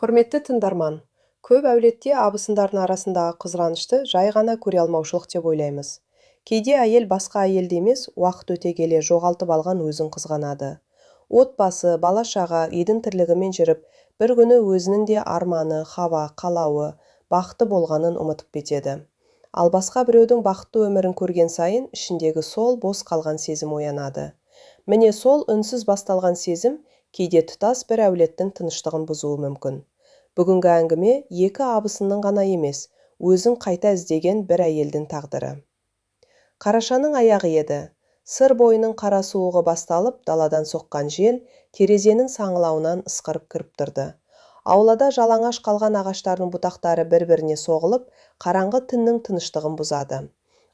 Құрметті тыңдарман, көп әулетте абысындардың арасындағы қызғанышты жай ғана көре алмаушылық деп ойлаймыз. Кейде әйел басқа әйелді емес, уақыт өте келе жоғалтып алған өзін қызғанады. Отбасы, бала-шаға, үйдің тірлігімен жүріп, бір күні өзінің де арманы, хава, қалауы, бақыты болғанын ұмытып кетеді. Ал басқа біреудің бақытты өмірін көрген сайын, ішіндегі сол бос қалған сезім оянады. Міне сол үнсіз басталған сезім кейде тұтас бір әулеттің тыныштығын бұзуы мүмкін. Бүгінгі әңгіме екі абысынның ғана емес, өзін қайта іздеген бір әйелдің тағдыры. Қарашаның аяғы еді. Сыр бойының қара суығы басталып, даладан соққан жел терезенің саңылауынан ысқырып кіріп тұрды. Аулада жалаңаш қалған ағаштардың бұтақтары бір-біріне соғылып, қараңғы түннің тыныштығын бұзады.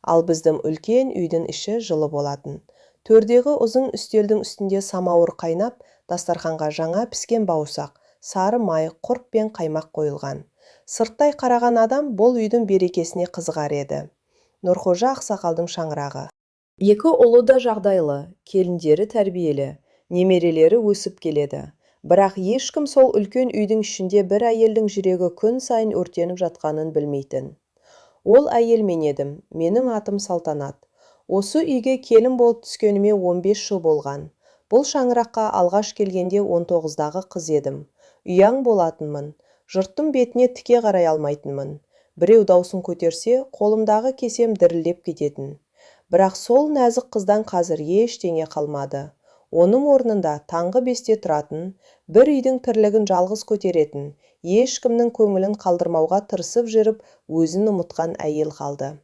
Ал біздің үлкен үйдің іші жылы болатын. Төрдегі ұзын үстелдің үстінде самауыр қайнап, дастарханға жаңа піскен бауырсақ, сары май, құрт пен қаймақ қойылған. Сырттай қараған адам бұл үйдің берекесіне қызығар еді. Нұрқожа ақсақалдың шаңырағы. Екі ұлы да жағдайлы, келіндері тәрбиелі, немерелері өсіп келеді. Бірақ ешкім сол үлкен үйдің ішінде бір әйелдің жүрегі күн сайын өртеніп жатқанын білмейтін. Ол әйел мен едім, менің атым Салтанат. Осы үйге келін болып түскеніме 15 жыл болған. Бұл шаңыраққа алғаш келгенде 19-дағы қыз едім. Ұяң болатынмын. Жұрттың бетіне тіке қарай алмайтынмын. Біреу даусын көтерсе, қолымдағы кесем дірілдеп кететін. Бірақ сол нәзік қыздан қазір ештеңе қалмады. Оның орнында таңғы 5-те тұратын, бір үйдің тірлігін жалғыз көтеретін, ешкімнің көңілін қалдырмауға тырысып жүріп, өзін ұмытқан әйел қалды.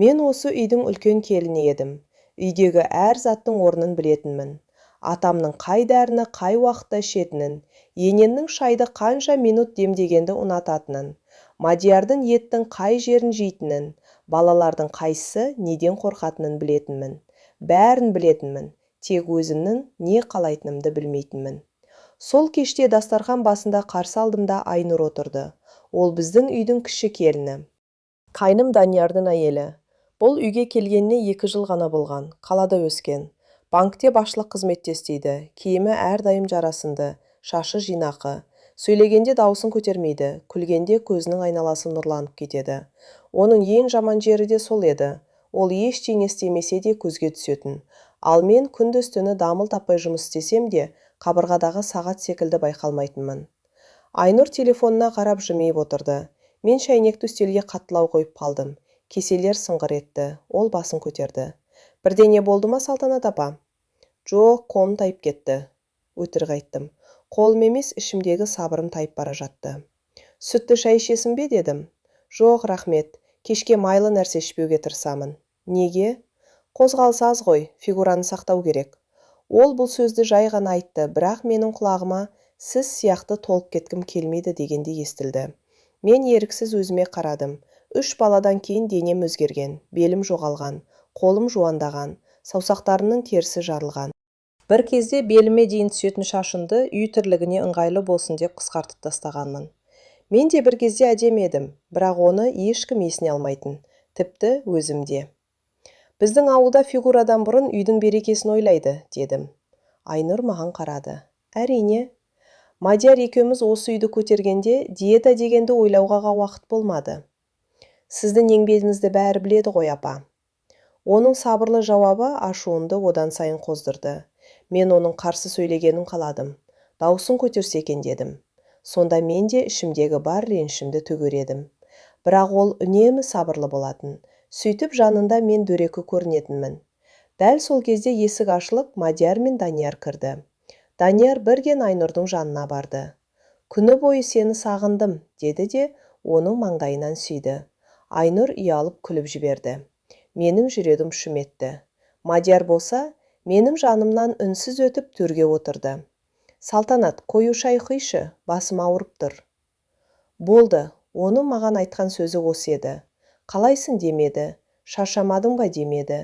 Мен осы үйдің үлкен келіні едім. Үйдегі әр заттың орнын білетінмін. Атамның қай дәріні қай уақытта ішетінін, ененнің шайды қанша минут демдегенді ұнататынын, Мадиярдың еттің қай жерін жейтінін, балалардың қайсысы неден қорқатынын білетінмін. Бәрін білетінмін, тек өзімнің не қалайтынымды білмейтінмін. Сол кеште дастархан басында қарсы алдымда Айнұр отырды. Ол біздің үйдің кіші келіні. Қайным Даниярдың әйелі. Бұл үйге келгеніне 2 жыл ғана болған, қалада өскен. Банкте басшылық қызметте істейді, киімі әрдайым жарасымды, шашы жинақы. Сөйлегенде даусын көтермейді, күлгенде көзінің айналасы нұрланып кетеді. Оның ең жаман жері де сол еді. Ол ештеңе істемесе де көзге түсетін. Ал мен күндіз-түні дамыл таппай жұмыс істесем де, қабырғадағы сағат секілді байқалмайтынмын. Айнұр телефонына қарап жымиып отырды. Мен шәйнекті үстелге қаттылау қойып қалдым. Кеселер сыңғыр етті. Ол басын көтерді. Бірдеңе болды ма, Салтанат апа? Жоқ, қолым тайып кетті. Өтірік айттым. Қолым емес, ішімдегі сабырым тайып бара жатты. Сүтті шай ішесің бе дедім. Жоқ, рахмет. Кешке майлы нәрсе ішпеуге тырысамын. Неге? Қозғалыс аз ғой, фигураны сақтау керек. Ол бұл сөзді жай ғана айтты, бірақ менің құлағыма сіз сияқты толып кеткім келмейді дегенде естілді. Мен еріксіз өзіме қарадым. 3 баладан кейін денем өзгерген, белім жоғалған, қолым жуандаған, саусақтарымның терісі жарылған. Бір кезде беліме дейін түсетін шашымды үй тірлігіне ыңғайлы болсын деп қысқартып тастағанмын. Мен де бір кезде әдемі едім, бірақ оны ешкім есіне алмайтын, тіпті өзімде. Біздің ауылда фигурадан бұрын үйдің берекесін ойлайды, дедім. Айнұр маған қарады. Әрине. Мадияр екеуміз осы үйді көтергенде диета дегенді ойлауға уақыт болмады. Сіздің еңбегіңізді бәрі біледі ғой, апа. Оның сабырлы жауабы ашуымды одан сайын қоздырды. Мен оның қарсы сөйлегенін қаладым. Даусын көтерсе екен дедім. Сонда мен де ішімдегі бар ренішімді төгер. Бірақ ол үнемі сабырлы болатын. Сөйтіп жанында мен дөрекі көрінетінмін. Дәл сол кезде есік ашылып, Мадияр мен Данияр кірді. Данияр бірден Айнұрдың жанына барды. Күні бойы сені сағындым, деді де оның маңдайынан сүйді. Айнұр ұялып күліп жіберді. Менің жүрегім шым етті. Мадияр болса, менің жанымнан үнсіз өтіп төрге отырды. Салтанат, қою шай құйшы, басым ауырып тұр. Болды, оның маған айтқан сөзі осы еді. Қалайсың демеді, шаршамадың ба демеді.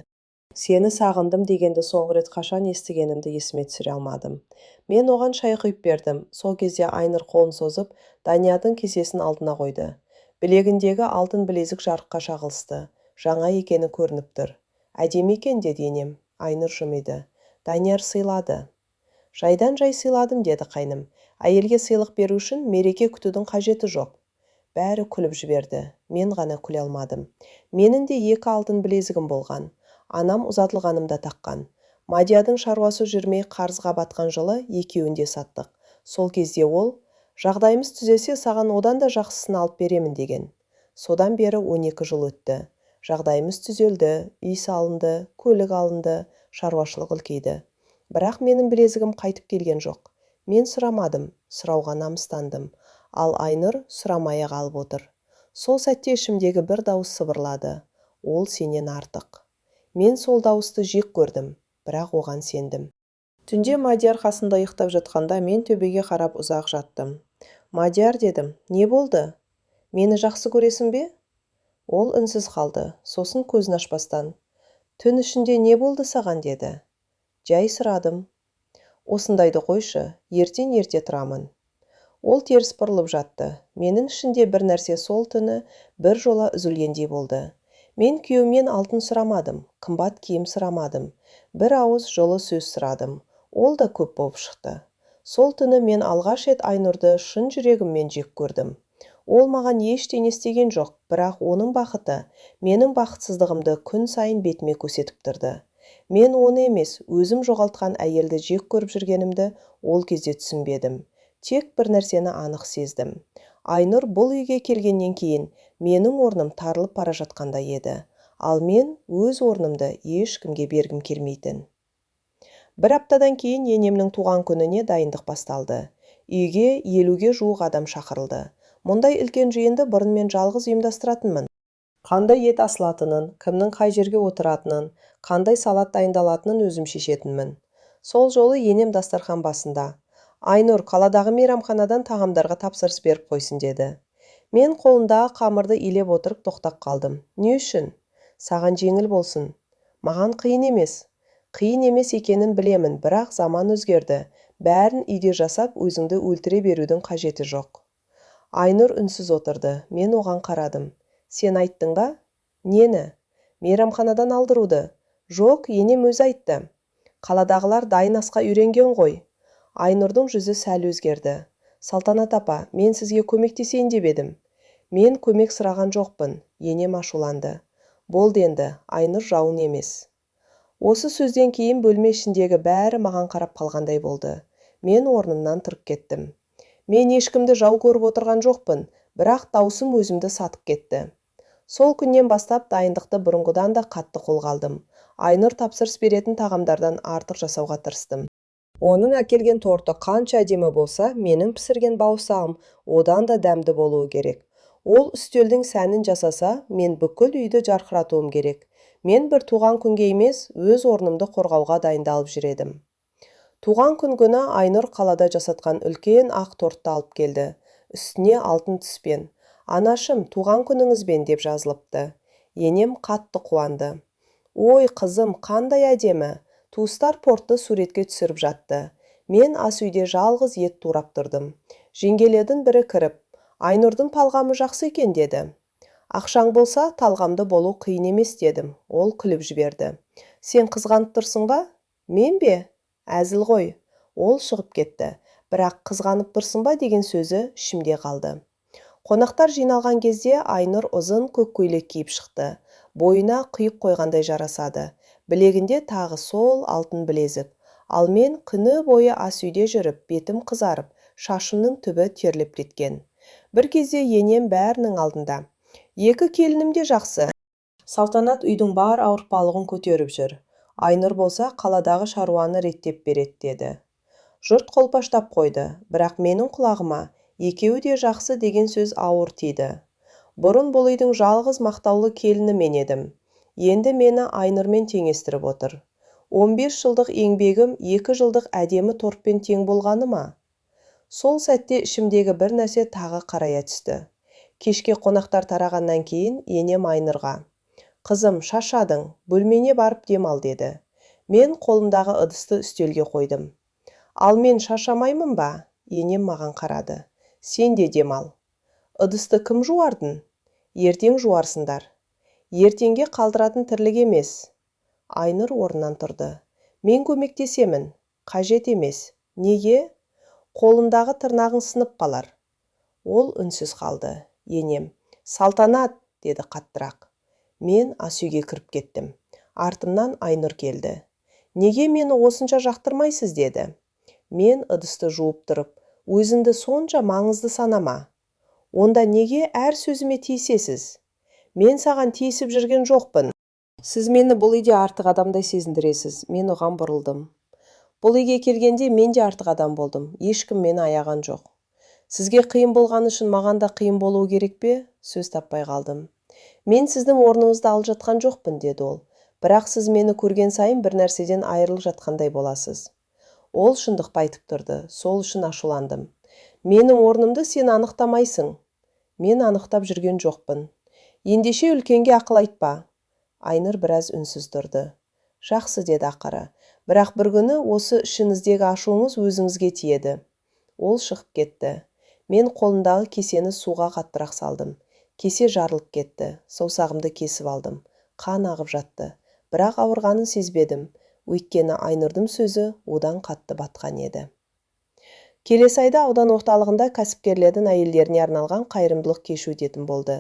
Сені сағындым дегенді соңғы рет қашан естігенімді есіме түсіре алмадым. Мен оған шай құйып бердім. Сол кезде Айнұр қолын созып, Даниярдың кесесін алдына қойды. Білегіндегі алтын білезік жарыққа шағылысты. Жаңа екені көрініп тұр. Әдемі екен деді енем. Айнұр жымиды. Данияр сыйлады. Жайдан жай сыйладым деді қайным. Әйелге сыйлық беру үшін мереке күтудің қажеті жоқ. Бәрі күліп жіберді. Мен ғана күле алмадым. Менің де 2 алтын білезігім болған. Анам ұзатылғанымда таққан. Мадиядың шаруасы жүрмей қарызға батқан жылы екеуін де саттық. Сол кезде ол, жағдайымыз түзесе саған одан да жақсысын алып беремін деген. Содан бері 12 жыл өтті. Жағдайымыз түзелді, үй салынды, көлік алынды, шаруашылық үлкейді. Бірақ менің білезігім қайтып келген жоқ. Мен сұрамадым, сұрауға намыстандым. Ал Айнұр сұрамай қалып отыр. Сол сәтте ішімдегі бір дауыс сыбырлады. Ол сенен артық. Мен сол дауысты жек көрдім, бірақ оған сендім. Түнде Мадияр қасында ұйықтап жатқанда мен төбеге қарап ұзақ жаттым. Мадияр дедім, не болды? Мені жақсы көресің бе? Ол үнсіз қалды, сосын көзін ашпастан. Түн ішінде не болды саған деді. Жай сұрадым. Осындайды қойшы, ертең ерте тұрамын. Ол теріс бұрылып жатты. Менің ішінде бір нәрсе сол түні бір жола үзілгендей болды. Мен күйеуімнен алтын сұрамадым, қымбат киім сұрамадым. Бір ауыз жолы сөз сұрадым. Ол да көп болып шықты. Сол түні мен алғаш рет Айнұрды шын жүрегіммен жек көрдім. Ол маған ештеңе істеген жоқ, бірақ оның бақыты менің бақытсыздығымды күн сайын бетіме көсетіп тұрды. Мен оны емес, өзім жоғалтқан әйелді жек көріп жүргенімді ол кезде түсінбедім. Тек бір нәрсені анық сездім. Айнұр бұл үйге келгеннен кейін менің орным тарылып бара жатқанда еді. Ал мен өз орнымды ешкімге бергім келмейтін. Бір аптадан кейін енемнің туған күніне дайындық басталды. Үйге 50-ге жуық адам шақырылды. Мұндай үлкен жиынды бұрын мен жалғыз ұйымдастыратынмын. Қандай ет асылатынын, кімнің қай жерге отыратынын, қандай салат дайындалатынын өзім шешетінмін. Сол жолы енем дастархан басында. Айнұр қаладағы мейрамханадан тағамдарға тапсырыс беріп қойсын деді. Мен қолындағы қамырды илеп отырып тоқтап қалдым. Не үшін? Саған жеңіл болсын. Маған қиын емес. Қиын емес екенін білемін, бірақ заман өзгерді. Бәрін үйде жасап, өзіңді өлтіре берудің қажеті жоқ. Айнұр үнсіз отырды. Мен оған қарадым. Сен айттың ба? Нені? Мейрамханадан алдыруды. Жоқ, енем өзі айтты. Қаладағылар дайын асқа үйренген ғой. Айнұрдың жүзі сәл өзгерді. Салтанат апа, мен сізге көмектесейін деп едім. Мен көмек сұраған жоқпын. Енем ашуланды. Болды енді, Айнұр жауың емес. Осы сөзден кейін бөлме ішіндегі бәрі маған қарап қалғандай болды. Мен орнымнан тұрып кеттім. Мен ешкімді жау көріп отырған жоқпын, бірақ даусым өзімді сатып кетті. Сол күннен бастап дайындықты бұрынғыдан да қатты қолға алдым. Айнұр тапсырыс беретін тағамдардан артық жасауға тырыстым. Оның әкелген торты қанша әдемі болса, менің пісірген бауырсағым одан да дәмді болуы керек. Ол үстелдің сәнін жасаса, мен бүкіл үйді жарқыратуым керек. Мен бір туған күнге емес, өз орнымды қорғауға дайындалып жүредім. Туған күн күні Айнұр қалада жасатқан үлкен ақ тортты алып келді. Үстіне алтын түспен. Анашым, туған күніңізбен деп жазылыпты. Енем қатты қуанды. Ой, қызым, қандай әдемі. Туыстар портты суретке түсіріп жатты. Мен ас үйде жалғыз ет турап тұрдым. Жеңгелердің бірі кіріп, Айнұрдың талғамы жақсы екен деді. Ақшаң болса, талғамды болу қиын емес дедім. Ол күліп жіберді. Сен қызғанып тұрсың ба? Мен бе? Әзіл ғой. Ол шығып кетті. Бірақ қызғанып тұрсың ба деген сөзі ішімде қалды. Қонақтар жиналған кезде Айнұр ұзын көк көйлек киіп шықты. Бойына құйып қойғандай жарасады. Білегінде тағы сол алтын білезік. Ал мен күні бойы ас үйде жүріп, бетім қызарып, шашымның түбі терлеп кеткен. Бір кезде енем бәрінің алдында. Екі келінім де жақсы. Салтанат үйдің бар ауыртпалығын көтеріп жүр. Айнұр болса қаладағы шаруаны реттеп береді деді. Жұрт қолпаштап қойды, бірақ менің құлағыма екеуі де жақсы деген сөз ауыр тиді. Бұрын бұл үйдің жалғыз мақтаулы келіні мен едім. Енді мені Айнұрмен теңестіріп отыр. 15 жылдық еңбегім 2 жылдық әдемі тортпен тең болғаны ма? Сол сәтте ішімдегі бір нәрсе тағы қарая түсті. Кешке қонақтар тарағаннан кейін енем Айнұрға: Қызым, шашадың, бөлмене барып демал деді. Мен қолымдағы ыдысты үстелге қойдым. Ал мен шашамаймын ба? Енем маған қарады. Сен де демал. Ыдысты кім жуардың? Ертең жуарсыңдар. Ертеңге қалдыратын тірлік емес. Айнұр орнынан тұрды. Мен көмектесемін. Қажет емес. Неге? Қолындағы тырнағың сынып қалар. Ол үнсіз қалды. Енем, Салтанат, деді қаттырақ. Мен ас үйге кіріп кеттім. Артымнан Айнұр келді. Неге мені осынша жақтырмайсыз, деді. Мен ыдысты жуып тұрып, өзіңді сонша маңызды санама. Онда неге әр сөзіме тиісесіз? Мен саған тиісіп жүрген жоқпын. Сіз мені бұл үйде артық адамдай сезіндіресіз. Мен оған бұрылдым. Бұл үйге келгенде мен де артық адам болдым. Ешкім мені аяған жоқ. Сізге қиын болғаны үшін маған да қиын болуы керек пе? Сөз таппай қалдым. Мен сіздің орныңызды алып жатқан жоқпын, деді ол. Бірақ сіз мені көрген сайын бір нәрседен айырылып жатқандай боласыз. Ол шындық айтып тұрды. Сол үшін ашуландым. Менің орнымды сен анықтамайсың. Мен анықтап жүрген жоқпын. Ендеше үлкенге ақыл айтпа. Айнұр біраз үнсіз тұрды. Жақсы, деді ақыры. Бірақ бір күні осы ішіңіздегі ашуыңыз өзіңізге тиеді. Ол шығып кетті. Мен қолындағы кесені суға қаттырақ салдым. Кесе жарылып кетті. Саусағымды кесіп алдым. Қан ағып жатты. Бірақ ауырғанын сезбедім. Өйткені Айнұрдың сөзі одан қатты батқан еді. Келесі айда аудан орталығында кәсіпкерлердің әйелдеріне арналған қайырымдылық кеші өтетін болды.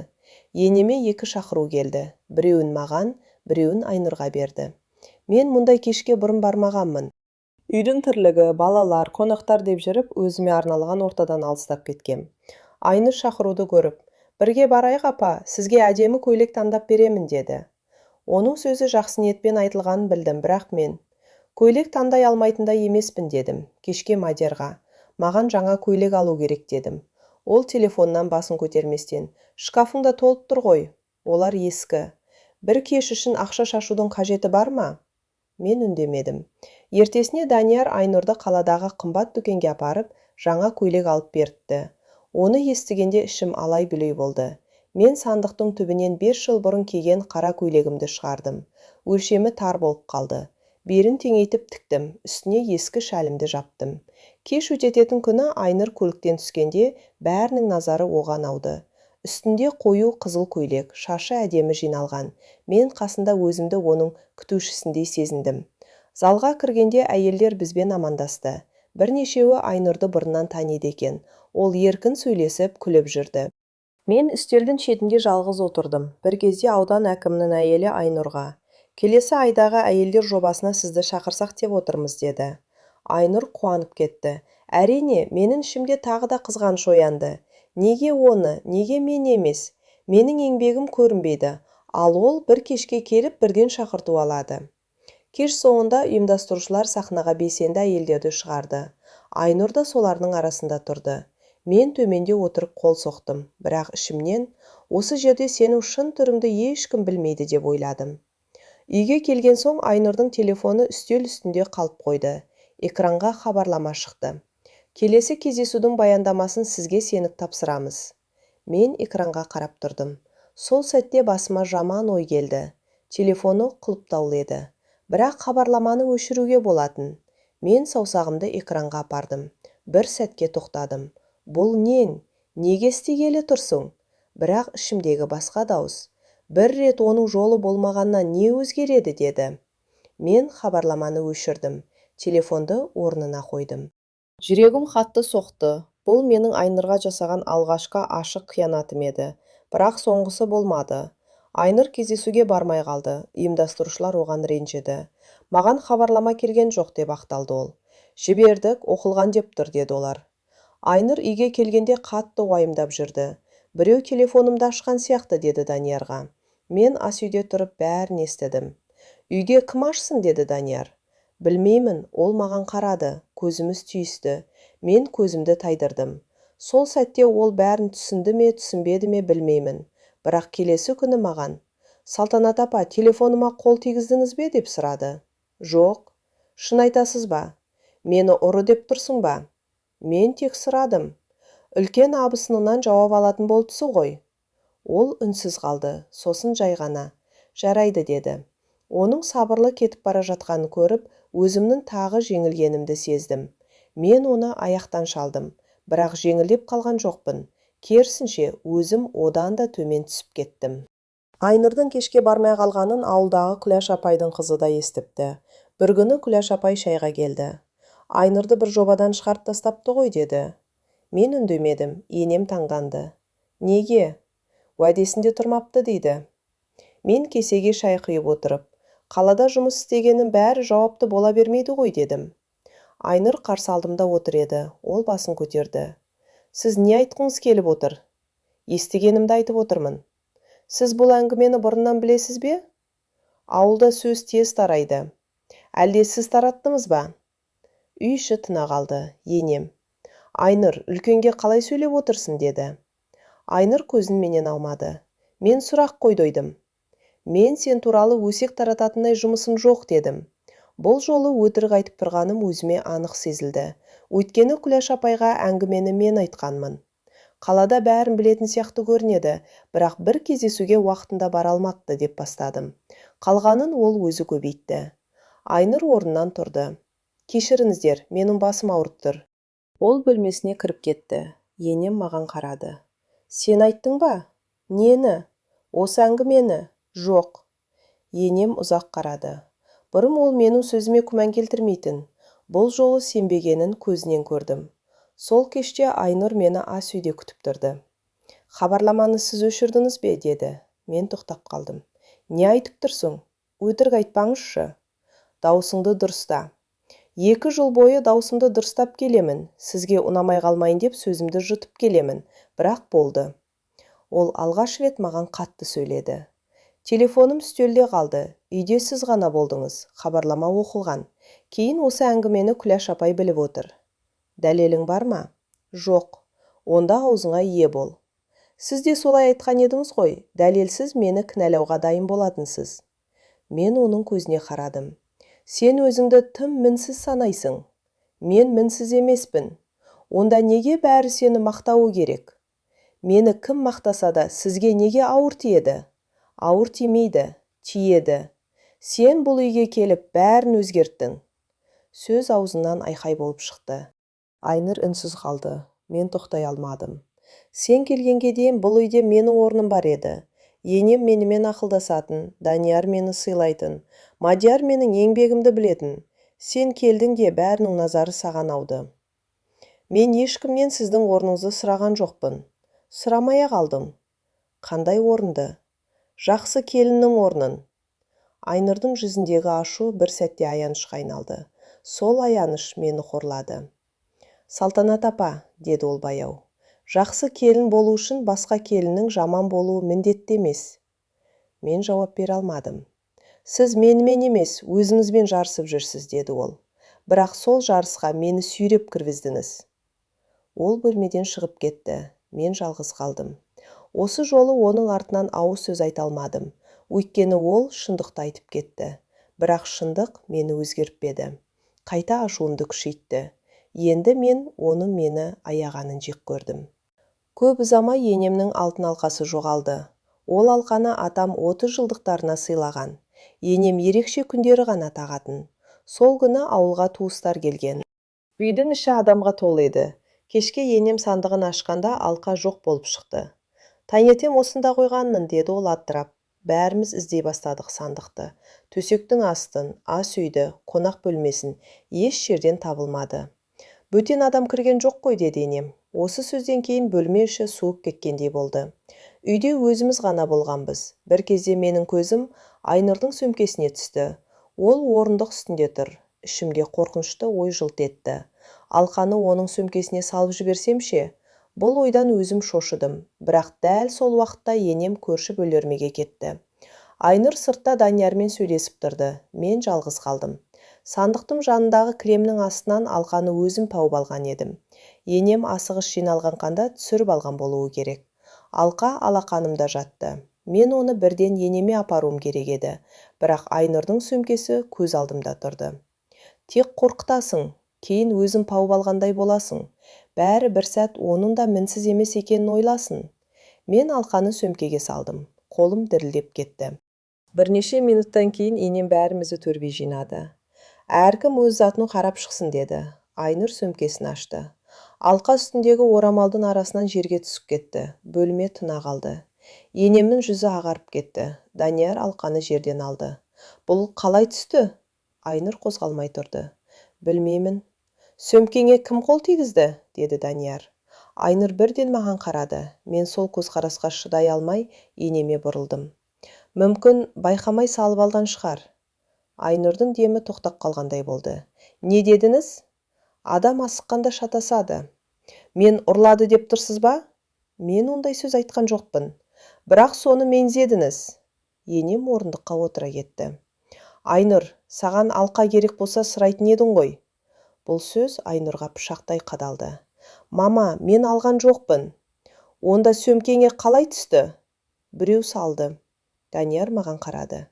Енеме 2 шақыру келді. Біреуін маған, біреуін Айнұрға берді. Мен мұндай кешке бұрын бармағанмын. Үйдің тірлігі, балалар, қонақтар деп жүріп, өзіме арналған ортадан алыстап кеткем. Айнұр шақыруды көріп, бірге барайық апа, сізге әдемі көйлек таңдап беремін, деді. Оның сөзі жақсы ниетпен айтылғанын білдім, бірақ мен көйлек таңдай алмайтындай емеспін, дедім. Кешке Мадиярға, маған жаңа көйлек алу керек, дедім. Ол телефоннан басын көтерместен, шкафыңда толып тұр ғой, олар ескі. Бір кеш үшін ақша шашудың қажеті бар ма? Мен үндемедім. Ертесіне Данияр Айнұрды қаладағы қымбат дүкенге апарып, жаңа көйлек алып берді. Оны естігенде ішім алай-бүлей болды. Мен сандықтың түбінен 5 жыл бұрын киген қара көйлегімді шығардым. Өлшемі тар болып қалды. Берін теңейтіп тіктім, үстіне ескі шәлімді жаптым. Кеш өтетін күні Айнұр көліктен түскенде бәрінің назары оған ауды. Үстінде қою қызыл көйлек, шашы әдемі жиналған. Мен қасында өзімді оның күтушісіндей сезіндім. Залға кіргенде әйелдер бізбен амандасты. Бірнешеуі Айнұрды бұрыннан таниды екен. Ол еркін сөйлесіп, күліп жүрді. Мен үстелдің шетінде жалғыз отырдым. Бір кезде аудан әкімінің әйелі Айнұрға, келесі айдағы әйелдер жобасына сізді шақырсақ деп отырмыз, деді. Айнұр қуанып кетті. Әрине, менің ішімде тағы да қызғаныш оянды. Неге оны, неге мен емес? Менің еңбегім көрінбейді. Ал ол бір кешке келіп бірден шақырту алады. Кеш соңында ұйымдастырушылар сахнаға белсенді әйелдерді шығарды. Айнұр да солардың арасында тұрды. Мен төменде отырып қол соқтым, бірақ ішімнен осы жерде сенің шын түріңді ешкім білмейді деп ойладым. Үйге келген соң Айнұрдың телефоны үстел үстінде қалып қойды. Экранға хабарлама шықты. Келесі кездесудің баяндамасын сізге сеніп тапсырамыз. Мен экранға қарап тұрдым. Сол сәтте басыма жаман ой келді. Телефоны құлыптаулы еді. Бірақ хабарламаны өшіруге болатын. Мен саусағымды экранға апардым. Бір сәтке тоқтадым. Бұл нең? Неге істегелі тұрсың? Бірақ ішімдегі басқа дауыс. Бір рет оның жолы болмағаннан не өзгереді, деді. Мен хабарламаны өшірдім. Телефонды орнына қойдым. Жүрегім қатты соқты. Бұл менің Айнұрға жасаған алғашқы ашық қиянатым еді. Бірақ соңғысы болмады. Айнұр кездесуге бармай қалды. Ұйымдастырушылар оған ренжіді. Маған хабарлама келген жоқ деп ақталды ол. Жібердік, оқылған деп тұр, деді олар. Айнұр үйге келгенде қатты уайымдап жүрді. Біреу телефонымды ашқан сияқты, деді Даниярға. Мен ас үйде тұрып бәрін естідім. Үйге кім ашсын, деді Данияр. Білмеймін, ол маған қарады, көзіміз түйісті. Мен көзімді тайдырдым. Сол сәтте ол бәрін түсінді ме, түсінбеді ме білмеймін. Бірақ келесі күні маған, Салтанат апа, телефоныма қол тигіздіңіз бе, деп сұрады. Жоқ. Шын айтасыз ба? Мені ұры деп тұрсың ба? Мен тек сұрадым. Үлкен абысынынан жауап алатын болдысы ғой. Ол үнсіз қалды, сосын жай ғана. Жарайды, деді. Оның сабырлы кетіп бара жатқанын көріп, өзімнің тағы жеңілгенімді сездім. Мен оны аяқтан шалдым, бірақ жеңілдеп қалған жоқпын. Керісінше, өзім одан да төмен түсіп кеттім. Айнұрдың кешке бармай қалғанын ауылдағы Күләш апайдың қызы да естіпті. Бір күні Күләш апай шайға келді. Айнұрды бір жобадан шығарып тастапты ғой, деді. Мен үндемедім, енем таңданды. Неге? Уәдесінде тұрмапты, дейді. Мен кесеге шай құйып отырып, қалада жұмыс істегенім бәрі жауапты бола бермейді ғой, дедім. Айнұр қарсы алдымда отыр еді, ол басын көтерді. Сіз не айтқыңыз келіп отыр? Естігенімді айтып отырмын. Сіз бұл әңгімені бұрыннан білесіз бе? Ауылда сөз тез тарайды. Әлде сіз тараттыңыз ба? Үй іші тына қалды, енем. Айнұр, үлкенге қалай сөйлеп отырсың, деді. Айнұр көзін менен алмады. Мен сұрақ қойдойдым. Мен сен туралы өсек тарататындай жұмысым жоқ, дедім. Бұл жолы өтірік айтып тұрғаным өзіме анық сезілді. Өйткені Күләш апайға әңгімені мен айтқанмын. Қалада бәрін білетін сияқты көрінеді, бірақ бір кездесуге уақытында бара алмапты деп бастадым. Қалғанын ол өзі көбейтті. Айнұр орнынан тұрды. Кешіріңіздер, менің басым ауырып тұр. Ол бөлмесіне кіріп кетті. Енем маған қарады. Сен айттың ба? Нені? Осы әңгімені? Жоқ. Енем ұзақ қарады. Бұрын ол менің сөзіме күмән келтірмейтін. Бұл жолы сенбегенін көзінен көрдім. Сол кеште Айнұр мені ас үйде күтіп тұрды. Хабарламаны сіз өшірдіңіз бе, деді. Мен тоқтап қалдым. Не айтып тұрсың? Өтірік айтпаңызшы. Даусыңды дұрыста. 2 жыл бойы даусымды дұрыстап келемін. Сізге ұнамай қалмайын деп сөзімді жұтып келемін. Бірақ болды. Ол алғаш рет маған қатты сөйледі. Телефоным үстелде қалды. Үйде сіз ғана болдыңыз. Хабарлама оқылған. Кейін осы әңгімені Күләш апай біліп отыр. Дәлелің бар ма? Жоқ. Онда аузыңа ие бол. Сіз де солай айтқан едіңіз ғой. Дәлелсіз мені кінәлауға дайын болатынсыз. Мен оның көзіне қарадым. Сен өзіңді тым мінсіз санайсың. Мен мінсіз емеспін. Онда неге бәрі сені мақтауы керек? Мені кім мақтаса да сізге неге ауыр тиеді? Ауыр тимейді, тиеді. Сен бұл үйге келіп бәрін өзгерттің. Сөз аузынан айқай болып шықты. Айнұр үнсіз қалды. Мен тоқтай алмадым. Сен келгенге дейін бұл үйде менің орным бар еді. Енем менімен ақылдасатын, Данияр мені сыйлайтын, Мадияр менің еңбегімді білетін. Сен келдің де бәрінің назары саған ауды. Мен ешкімнен сіздің орныңызды сұраған жоқпын. Сұрамай қалдым. Қандай орынды? Жақсы келіннің орнын. Айнұрдың жүзіндегі ашу бір сәтте аянышқа айналды. Сол аяныш мені қорлады. Салтанат апа, деді ол баяу. Жақсы келін болу үшін басқа келіннің жаман болуы міндетті емес. Мен жауап бере алмадым. Сіз менімен емес, өзіңізбен жарысып жүрсіз, деді ол. Бірақ сол жарысқа мені сүйреп кіргіздіңіз. Ол бөлмеден шығып кетті. Мен жалғыз қалдым. Осы жолы оның артынан ауыз сөз айта алмадым. Өйткені ол шындықты айтып кетті. Бірақ шындық мені өзгертпеді. Қайта ашуымды күшейтті. Енді мен оны мені аяғанын жек көрдім. Көп ұзамай енемнің алтын алқасы жоғалды. Ол алқаны атам 30 жылдықтарына сыйлаған. Енем ерекше күндері ғана тағатын. Сол күні ауылға туыстар келген. Үйдің іші адамға толы еді. Кешке енем сандығын ашқанда алқа жоқ болып шықты. Таңертең осында қойғанмын, деді ол аттырап. Бәріміз іздей бастадық сандықты. Төсектің астын, ас үйді, қонақ бөлмесін еш жерден табылмады. Бөтен адам кірген жоқ қой, деді енем. Осы сөзден кейін бөлме іші суып кеткендей болды. Үйде өзіміз ғана болғанбыз. Бір кезде менің көзім Айнұрдың сөмкесіне түсті. Ол орындық үстінде тұр. Ішімде қорқынышты ой жылт етті. Алқаны оның сөмкесіне салып жіберсем ше? Бұл ойдан өзім шошыдым. Бірақ дәл сол уақытта енем көрші бөлермеге кетті. Айнұр сыртта Даниярмен сөйлесіп тұрды. Мен жалғыз қалдым. Сандықтың жанындағы кремнің астынан алқаны өзім тауып алған едім. Енем асығыс жиналған қанда түсіріп алған болуы керек. Алқа алақанымда жатты. Мен оны бірден енеме апаруым керек еді. Бірақ Айнұрдың сөмкесі көз алдымда тұрды. Тек қорқытасың, кейін өзім тауып алғандай боласың. Бәрі бір сәт оның да мінсіз емес екенін ойласын. Мен алқаны сөмкеге салдым. Қолым дірілдеп кетті. Бірнеше минуттан кейін енем бәрімізді төрге жинады. Әркім өз затын қарап шықсын, деді. Айнұр сөмкесін ашты. Алқа үстіндегі орамалдың арасынан жерге түсіп кетті. Бөлме тына қалды. Енемнің жүзі ағарып кетті. Данияр алқаны жерден алды. Бұл қалай түсті? Айнұр қозғалмай тұрды. Білмеймін. Сөмкеңе кім қол тигізді? Деді Данияр. Айнұр бірден маған қарады. Мен сол көзқарасқа шыдай алмай енеме бұрылдым. Мүмкін байқамай салып алған шығар. Айнұрдың демі тоқтап қалғандай болды. Не дедіңіз? Адам асыққанда шатасады. Мен ұрлады деп тұрсыз ба? Мен ондай сөз айтқан жоқпын. Бірақ соны меңзедіңіз. Енем орындыққа отыра кетті. Айнұр, саған алқа керек болса сұрайтын едің ғой. Бұл сөз Айнұрға пышақтай қадалды. Мама, мен алған жоқпын. Онда сөмкеңе қалай түсті? Біреу салды. Данияр маған қарады.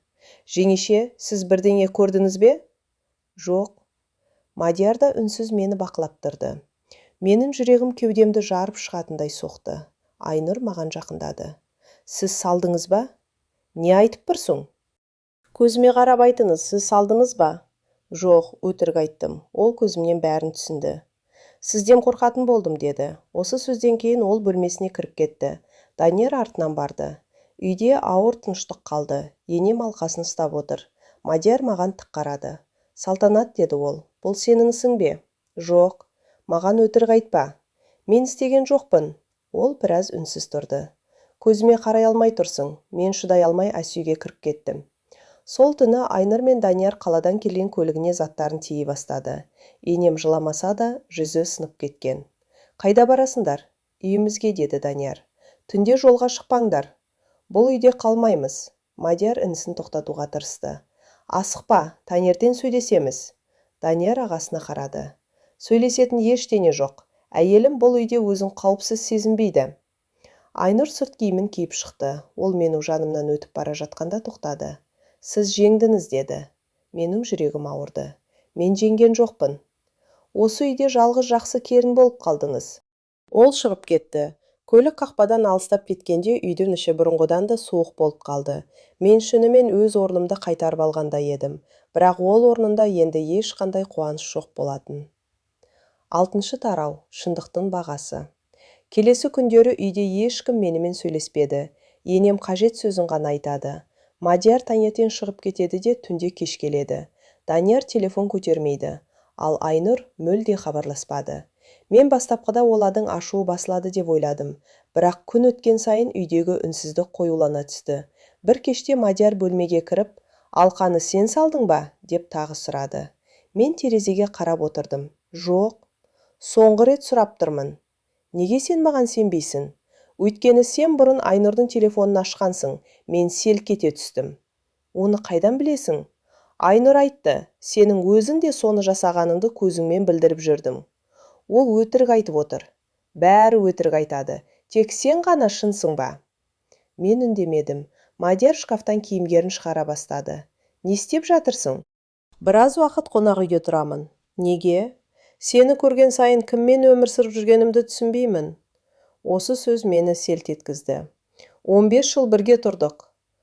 Жеңеше, сіз бірдеңе көрдіңіз бе? Жоқ. Мадияр да үнсіз мені бақылап тұрды. Менің жүрегім кеудемді жарып шығатындай соқты. Айнұр маған жақындады. Сіз салдыңыз ба? Не айтып тұрсың? Көзіме қарап айтыңыз, сіз салдыңыз ба? Жоқ, өтірік айттым. Ол көзімнен бәрін түсінді. Сізден қорқатын болдым, деді. Осы сөзден кейін ол бөлмесіне кіріп кетті. Данияр артынан барды. Үйде ауыр тыныштық қалды. Енем алқасын ұстап отыр. Мадияр маған тік қарады. Салтанат, деді ол. Бұл сенің ісің бе? Жоқ. Маған өтірік айтпа. Мен істеген жоқпын. Ол біраз үнсіз тұрды. Көзіме қарай алмай тұрсың. Мен шыдай алмай асүйге кіріп кеттім. Сол түні Айнұр мен Данияр қаладан келген көлігіне заттарын тией бастады. Енем жыламаса да, жүзі сынып кеткен. Қайда барасыңдар? Үйімізге, деді Данияр. Түнде жолға шықпаңдар. Бұл үйде қалмаймыз. Мадияр інісін тоқтатуға тырысты. Асықпа, таңертең сөйлесеміз. Данияр ағасына қарады. Сөйлесетін ештеңе жоқ. Әйелім бұл үйде өзін қауіпсіз сезінбейді. Айнұр сырт киімін киіп шықты. Ол менің жанымнан өтіп бара жатқанда тоқтады. Сіз жеңдіңіз, деді. Менің жүрегім ауырды. Мен жеңген жоқпын. Осы үйде жалғыз жақсы керін болып қалдыңыз. Ол шығып кетті. Көлік қақпадан алыстап кеткенде үйдің іші бұрынғыдан да суық болып қалды. Мен шынымен өз орнымды қайтарып алғандай едім. Бірақ ол орнында енді ешқандай қуаныш жоқ болатын. 6-шы тарау. Шындықтың бағасы. Келесі күндері үйде ешкім менімен сөйлеспеді. Енем қажет сөзін ғана айтады. Мадияр таңертең шығып кетеді де түнде кеш келеді. Данияр телефон көтермейді. Ал Айнұр мүлде хабарласпады. Мен бастапқыда олардың ашуы басылады деп ойладым. Бірақ күн өткен сайын үйдегі үнсіздік қоюлана түсті. Бір кеште Мадияр бөлмеге кіріп, алқаны сен салдың ба? Деп тағы сұрады. Мен терезеге қарап отырдым. Жоқ. Соңғы рет сұрап тұрмын. Неге сен маған сенбейсің? Өйткені сен бұрын Айнұрдың телефонын ашқансың, мен селк ете түстім. Оны қайдан білесің? Айнұр айтты, сенің өзің де соны жасағаныңды көзіңмен білдіріп жүрдім. Ол өтірік айтып отыр. Бәрі өтірік айтады. Тек сен ғана шынсың ба? Мен үндемедім. Мадияр шкафтан киімдерін шығара бастады. Не істеп жатырсың? Біраз уақыт қонақ үйде тұрамын. Неге? Сені көрген сайын кіммен өмір сүріп жүргенімді түсінбеймін. Осы сөз мені селт еткізді. 15 жыл бірге тұрдық.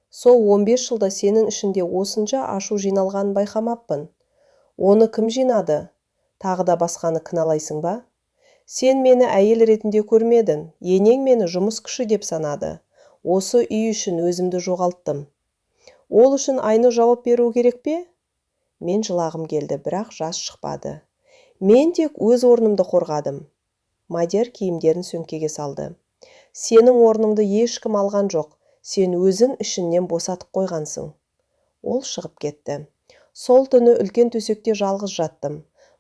Сол 15 жылда сенің ішінде осынша ашу жиналғанын байқамаппын. Оны кім жинады? Тағы да басқаны кіналайсың ба? Сен мені әйел ретінде көрмедің. Енең мені жұмыс күші деп санады. Осы үй үшін өзімді жоғалттым. Ол үшін Айнұр жауап беру керек пе? Мен жылағым келді, бірақ жас шықпады. Мен тек өз орнымды қорғадым. Мадияр киімдерін сөмкеге салды. Сенің орныңды ешкім алған жоқ. Сен өзің ішінен босатып қойғансың. Ол шығып кетті. Сол түні үлкен төсекте жалғыз жаттым.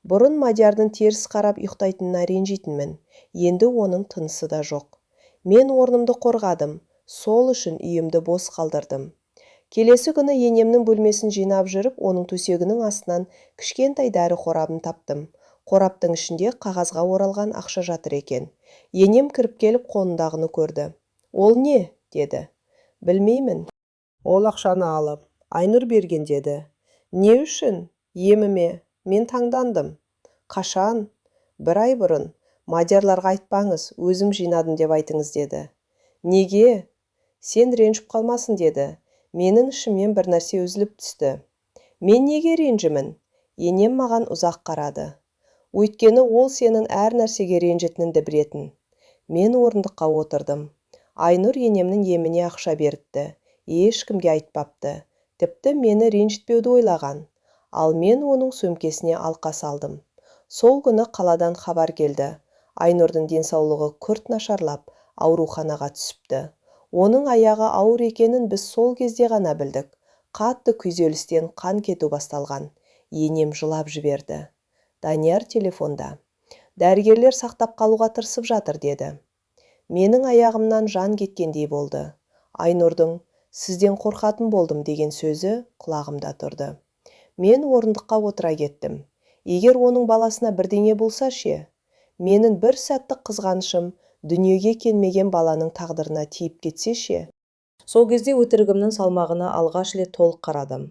Бұрын Мадиярдың теріс қарап ұйықтайтынына ренжитінмін. Енді оның тынысы да жоқ. Мен орнымды қорғадым. Сол үшін үйімді бос қалдырдым. Келесі күні енемнің бөлмесін жинап жүріп, оның төсегінің астынан кішкентай дәрі қорабын таптым. Қораптың ішінде қағазға оралған ақша жатыр екен. Енем кіріп келіп қолындағыны көрді. Ол не? Деді. Білмеймін. Ол ақшаны алып, Айнұр берген, деді. Не үшін? Еміме. Мен таңдандым. Қашан? 1 ай бұрын. Мадиярларға айтпаңыз, өзім жинадым деп айтыңыз, деді. Неге? Сен ренжіп қалмасын, деді. Менің ішімнен бір нәрсе үзіліп түсті. Мен неге ренжімін? Енем маған ұзақ қарады. Өйткені ол сенің әр нәрсеге ренжітініңді білетін. Мен орындыққа отырдым. Айнұр енемнің еміне ақша беріпті. Ешкімге айтпапты. Тіпті мені ренжітпеуді ойлаған. Ал мен оның сөмкесіне алқа салдым. Сол күні қаладан хабар келді. Айнұрдың денсаулығы күрт нашарлап, ауруханаға түсіпті. Оның аяғы ауыр екенін біз сол кезде ғана білдік. Қатты күйзелістен қан кету басталған. Енем жылап жіберді. Данияр телефонда. Дәрігерлер сақтап қалуға тырысып жатыр деді. Менің аяғымнан жан кеткендей болды. Айнұрдың сізден қорқатын болдым деген сөзі құлағымда тұрды. Мен орындыққа отыра кеттім. Егер оның баласына бірдеңе болса ше? Менің бір сәттік қызғанышым дүниеге келмеген баланың тағдырына тиіп кетсе ше? Сол кезде өтірігімнің салмағына алғаш рет толық қарадым.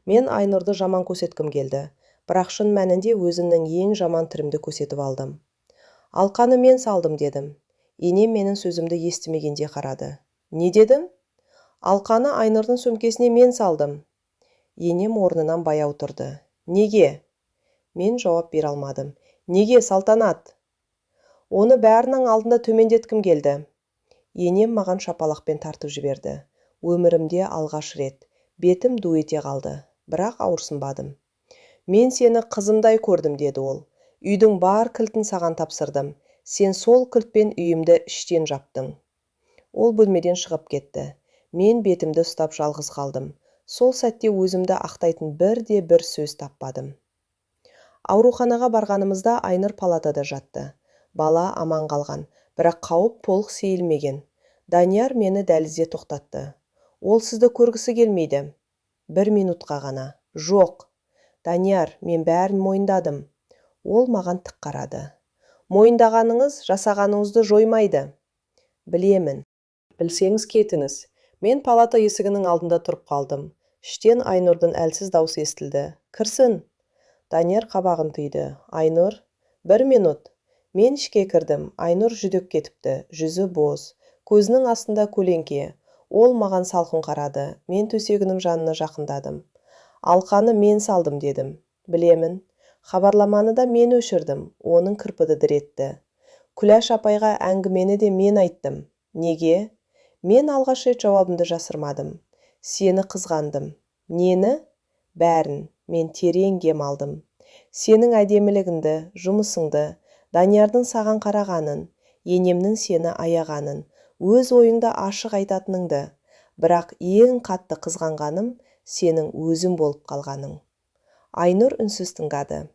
Мен Айнұрды жаман көрсеткім келді. Бірақ шын мәнінде өзімнің ең жаман түрімді көрсетіп алдым. Алқаны мен салдым дедім. Енем менің сөзімді естімегенде қарады. Не дедім? Алқаны Айнұрдың сөмкесіне мен салдым. Енем орнынан баяу тұрды. Неге? Мен жауап бере алмадым. Неге, Салтанат? Оны бәрінің алдында төмендеткім келді. Енем маған шапалақпен тартып жіберді. Өмірімде алғаш рет. Бетім ду ете қалды. Бірақ ауырсынбадым. Мен сені қызымдай көрдім, деді ол. Үйдің бар кілтін саған тапсырдым. Сен сол кілтпен үйімді іштен жаптың. Ол бөлмеден шығып кетті. Мен бетімді ұстап жалғыз қалдым. Сол сәтте өзімді ақтайтын бір сөз таппадым. Ауруханаға барғанымызда Айнұр палатада жатты. Бала аман қалған, бірақ қауіп толық сейілмеген. Данияр мені дәлізде тоқтатты. Ол сізді көргісі келмейді. 1 минутқа ғана. Жоқ. Данияр, мен бәрін мойындадым. Ол маған тік қарады. Мойындағаныңыз жасағаныңызды жоймайды. Білемін. Білсеңіз кетіңіз. Мен палата есігінің алдында тұрып қалдым. Іштен Айнұрдың әлсіз даусы естілді. Кірсін. Данияр қабағын түйді. Айнұр, 1 минут. Мен ішке кірдім. Айнұр жүдеп кетіпті. Жүзі боз. Көзінің астында көлеңке. Ол маған салқын қарады. Мен төсегінің жанына жақындадым. Алқаны мен салдым дедім. Білемін. Хабарламаны да мен өшірдім. Оның кірпіді діретті. Күләш апайға әңгімені де мен айттым. Неге? Мен алғаш рет жауабымды жасырмадым. Сені қызғандым. Нені? Бәрін. Мен терең дем алдым. Сенің әдемілігіңді, жұмысыңды, Даниярдың саған қарағанын, енемнің сені аяғанын, өз ойыңды ашық айтатыныңды. Бірақ ең қатты қызғанғаным сенің өзің болып қалғаның. Айнұр үнсіз тыңдады.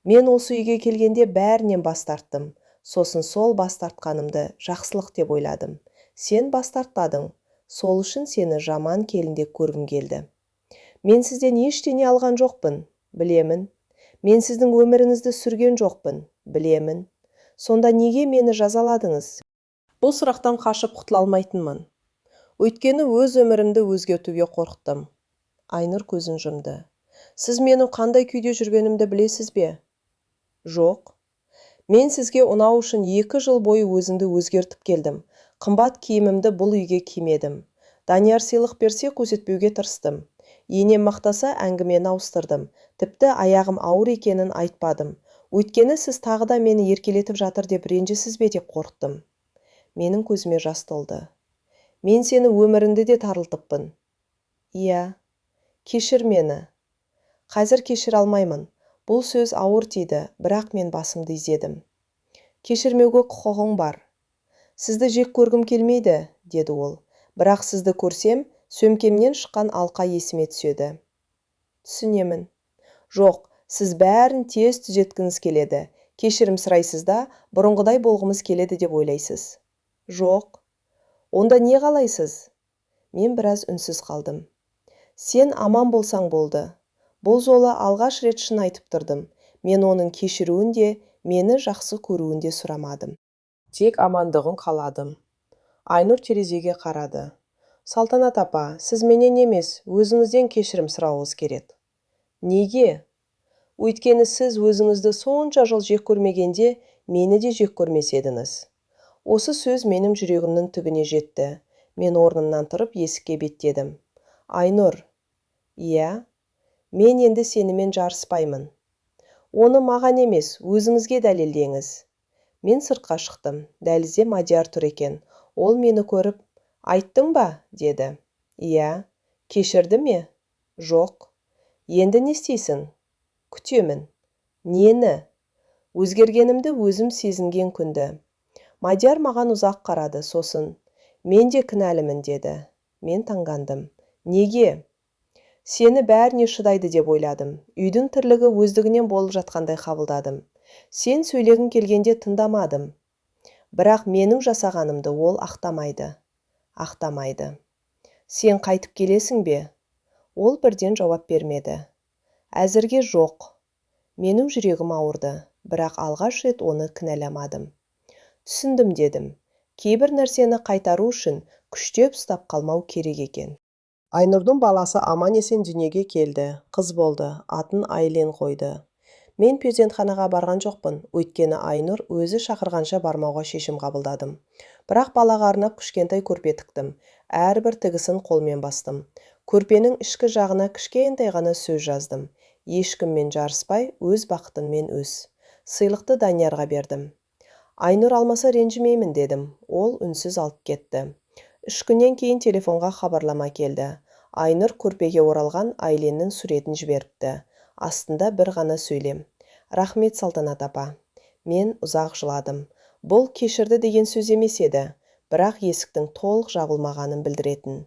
Мен осы үйге келгенде бәрінен бас тарттым. Сосын сол бас тартқанымды жақсылық деп ойладым. Сен бас тартпадың. Сол үшін сені жаман келінде көргім келді. Мен сізден ештеңе алған жоқпын. Білемін. Мен сіздің өміріңізді сүрген жоқпын. Білемін. Сонда неге мені жазаладыңыз? Бұл сұрақтан қашып құтыла алмайтынмын. Өйткені өз өмірімді өзгертуге қорықтым. Айнұр көзін жұмды. Сіз менің қандай күйде жүргенімді білесіз бе? Жоқ. Мен сізге ұнау үшін 2 жыл бойы өзімді өзгертіп келдім. Қымбат киімімді бұл үйге кимедім. Данияр сыйлық берсе көрсетпеуге тырыстым. Енем мақтаса әңгімені ауыстырдым. Тіпті аяғым ауыр екенін айтпадым. Өйткені сіз тағы да мені еркелетіп жатыр деп ренжісіз бе деп қорықтым. Менің көзіме жас толды. Мен сені өміріңді де тарылтыппын. Иә, кешір мені. Қазір кешір алмаймын. Бұл сөз ауыр тиді, бірақ мен басымды изедім. Кешірмеуге құқығың бар. Сізді жек көргім келмейді, деді ол. Бірақ сізді көрсем, сөмкемнен шыққан алқа есіме түседі. Түсінемін. Жоқ, сіз бәрін тез түзеткіңіз келеді. Кешірім сұрайсыз да, бұрынғыдай болғымыз келеді деп ойлайсыз. Жоқ. Онда не қалайсыз? Мен біраз үнсіз қалдым. Сен аман болсаң болды. Бұл жолы алғаш рет шын айтып тұрдым. Мен оның кешіруін де, мені жақсы көруін де сұрамадым. Тек амандығын қаладым. Айнұр терезеге қарады. Салтанат апа, сіз менен емес, өзіңізден кешірім сұрауыңыз керек. Неге? Өйткені сіз өзіңізді сонша жыл жек көрмегенде, мені де жек көрмес едіңіз. Осы сөз менің жүрегімнің түбіне жетті. Мен орнымнан тұрып есікке беттедім. Айнұр, иә, мен енді сенімен жарыспаймын. Оны маған емес, өзіңізге дәлелдеңіз. Мен сыртқа шықтым. Дәлізде Мадияр тұр екен. Ол мені көріп, айттың ба? Деді. Иә. Кешірді ме? Жоқ. Енді не істейсің? Күтемін. Нені? Өзгергенімді өзім сезінген күнді. Мадияр маған ұзақ қарады, сосын «Мен де кінәлімін» деді. Мен таңғандым. Неге? Сені бәріне шыдайды деп ойладым. Үйдің тірлігі өздігінен болып жатқандай қабылдадым. Сен сөйлегің келгенде тыңдамадым. Бірақ менің жасағанымды ол ақтамайды. Сен қайтып келесің бе? Ол бірден жауап бермеді. Әзірге жоқ. Менің жүрегім ауырды, бірақ алғаш рет оны кінәламадым. Түсіндім дедім. Кейбір нәрсені қайтару үшін күштеп ұстап қалмау керек екен. Айнұрдың баласы аман-есен дүниеге келді, қыз болды, атын Айлен қойды. Мен перзентханаға барған жоқпын, өйткені Айнұр өзі шақырғанша бармауға шешім қабылдадым. Бірақ балаға арнап кішкентай көрпе тіктім. Әрбір тігісін қолмен бастым. Көрпенің ішкі жағына кішкентай ғана сөз жаздым. Ешкіммен жарыспай, өз бақытыммен өз. Сыйлықты Даниярға бердім. Айнұр алмаса ренжімеймін дедім. Ол үнсіз алып кетті. 3 күннен кейін телефонға хабарлама келді. Айнұр көрпеге оралған Айленнің суретін жіберіпті. Астында бір ғана сөйлем. Рахмет, Салтанат апа. Мен ұзақ жыладым. Бұл кешірді деген сөз емес еді, бірақ есіктің толық жабылмағанын білдіретін.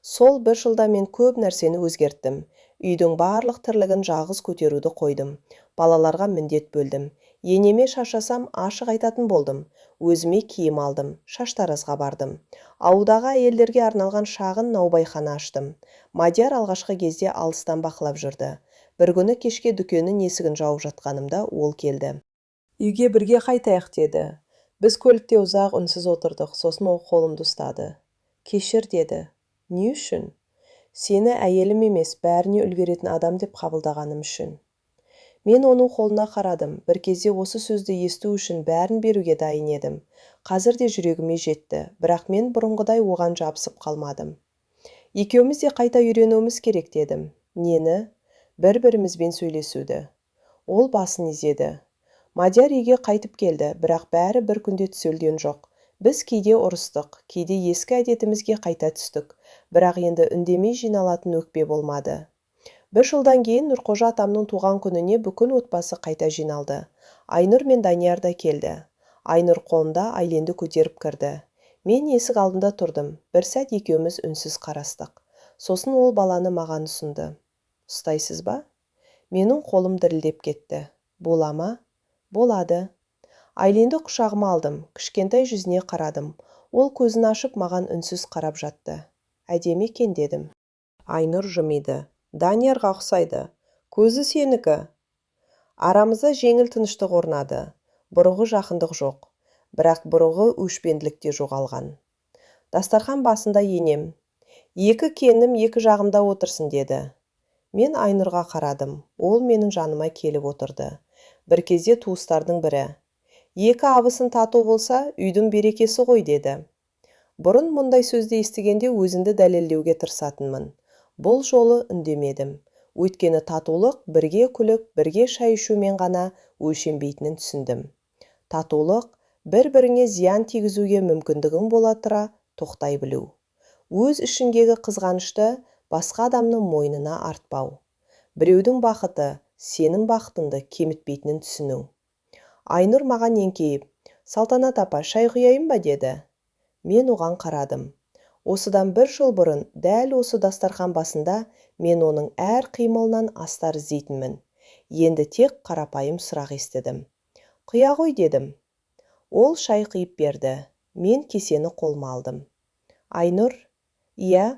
Сол бір жылда мен көп нәрсені өзгерттім. Үйдің барлық тірлігін жалғыз көтеруді қойдым. Балаларға міндет бөлдім. Енеме шашасам ашық айтатын болдым. Өзіме киім алдым, шаштаразға бардым. Ауылдағы әйелдерге арналған шағын наубайхана аштым. Мадияр алғашқы кезде алыстан бақылап жүрді. Бір күні кешке дүкеннің есігін жауып жатқанымда ол келді. Үйге бірге қайтайық деді. Біз көлікте ұзақ үнсіз отырдық, сосын ол қолымды ұстады. Кешір деді. Не үшін? Сені әйелім емес, бәріне үлгеретін адам деп қабылдағаным үшін. Мен оның қолына қарадым. Бір кезде осы сөзді есту үшін бәрін беруге дайын едім. Қазір де жүрегіме жетті, бірақ мен бұрынғыдай оған жабысып қалмадым. Екеуміз де қайта үйренуіміз керек дедім. Нені? Бір-бірімізбен сөйлесуді. Ол басын изеді. Мадияр үйге қайтып келді, бірақ бәрі бір күнде түзелген жоқ. Біз кейде ұрыстық, кейде ескі әдетімізге қайта түстік, бірақ енді үндемей жиналатын өкпе болмады. Бір жылдан кейін Нұрқожа атамның туған күніне бүкіл отбасы қайта жиналды. Айнұр мен Данияр да келді. Айнұр қолында Айленді көтеріп кірді. Мен есік алдында тұрдым. Бір сәт екеуміз үнсіз қарастық. Сосын ол баланы маған ұсынды. Ұстайсыз ба? Менің қолым дірілдеп кетті. Бола ма? Болады. Айленді құшағыма алдым. Кішкентай жүзіне қарадым. Ол көзін ашып маған үнсіз қарап жатты. Әдемі екен дедім. Айнұр жымиды. Даниярға ұқсайды. Көзі сенікі. Арамызда жеңіл тыныштық орнады. Бұрынғы жақындық жоқ. Бірақ бұрынғы өшпенділікте жоғалған. Дастархан басында енем. Екі келінім екі жағымда отырсын деді. Мен Айнұрға қарадым. Ол менің жаныма келіп отырды. Бір кезде туыстардың бірі. Екі абысын тату болса, үйдің берекесі ғой деді. Бұрын мұндай сөзді естігенде өзімді дәлелдеуге тырысатынмын. Бұл жолы үндемедім. Өйткені татулық бірге күліп, бірге шай ішумен ғана өлшенбейтінін түсіндім. Татулық бір-біріңе зиян тигізуге мүмкіндігің бола тұра тоқтай білу. Өз ішіндегі қызғанышты басқа адамның мойнына артпау. Біреудің бақыты сенің бақытыңды кемітпейтінін түсіну. Айнұр маған еңкейіп, Салтанат апа, шай құяйын ба деді. Мен оған қарадым. Осыдан бір жыл бұрын дәл осы дастархан басында мен оның әр қимылынан астар іздейтінмін. Енді тек қарапайым сұрақ естідім. Құя ғой дедім. Ол шай құйып берді. Мен кесені қолыма алдым. Айнұр, иә,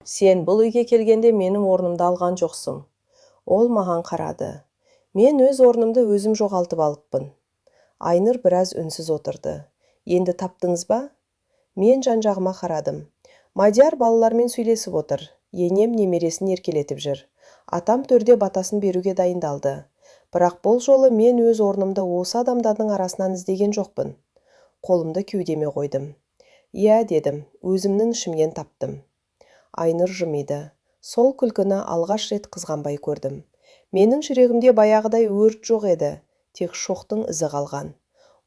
сен бұл үйге келгенде менің орнымды алған жоқсың. Ол маған қарады. Мен өз орнымды өзім жоғалтып алыппын. Айнұр біраз үнсіз отырды. Енді таптыңыз ба? Мен жан-жағыма қарадым. Мадияр балалармен сөйлесіп отыр. Енем немересін еркелетіп жүр. Атам төрде батасын беруге дайындалды. Бірақ бұл жолы мен өз орнымды осы адамдардың арасынан іздеген жоқпын. Қолымды кеудеме қойдым. Иә дедім, өзімнің ішімнен таптым. Айнұр жымиды. Сол күлкіні алғаш рет қызғанбай көрдім. Менің жүрегімде баяғыдай өрт жоқ еді, тек шоқтың ізі қалған.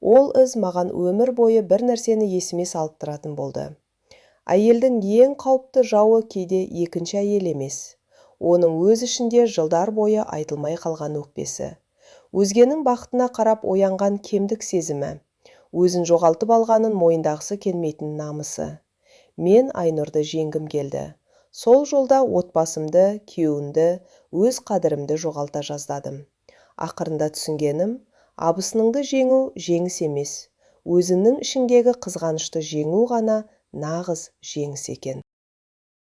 Ол із маған өмір бойы бір нәрсені есіме салып тұратын болды. Әйелдің ең қауіпті жауы кейде екінші әйел емес. Оның өз ішінде жылдар бойы айтылмай қалған өкпесі. Өзгенің бақытына қарап оянған кемдік сезімі, өзін жоғалтып алғанын мойындағысы келмейтін намысы. Мен Айнұрды жеңгім келді. Сол жолда отбасымды, күйеуімді, өз қадірімді жоғалта жаздадым. Ақырында түсінгенім, абысыныңды жеңу жеңіс емес, өзіңнің ішіңдегі қызғанышты жеңу ғана нағыз жеңіс екен.